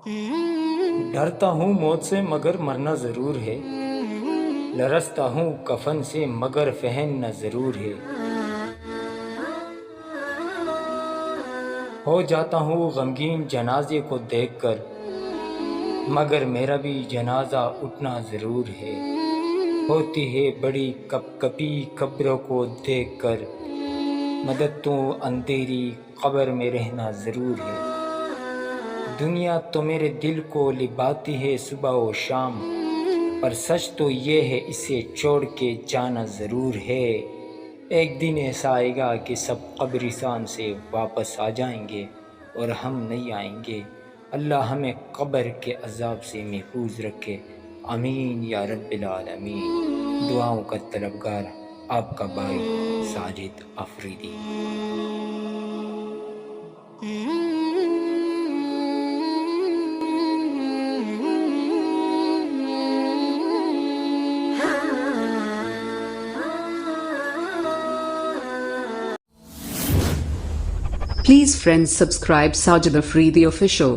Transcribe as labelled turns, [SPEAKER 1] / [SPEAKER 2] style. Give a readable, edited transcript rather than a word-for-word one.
[SPEAKER 1] ڈرتا ہوں موت سے مگر مرنا ضرور ہے، لرزتا ہوں کفن سے مگر پہننا ضرور ہے، ہو جاتا ہوں غمگین جنازے کو دیکھ کر، مگر میرا بھی جنازہ اٹھنا ضرور ہے، ہوتی ہے بڑی کپ کپی قبروں کو دیکھ کر، مگر تو اندھیری قبر میں رہنا ضرور ہے، دنیا تو میرے دل کو لبھاتی ہے صبح و شام، پر سچ تو یہ ہے اسے چھوڑ کے جانا ضرور ہے، ایک دن ایسا آئے گا کہ سب قبرستان سے واپس آ جائیں گے اور ہم نہیں آئیں گے، اللہ ہمیں قبر کے عذاب سے محفوظ رکھے، آمین یا رب العالمین۔ دعاؤں کا طلبگار آپ کا بھائی Sajid Afridi.
[SPEAKER 2] Please friends subscribe Sajid Afridi official.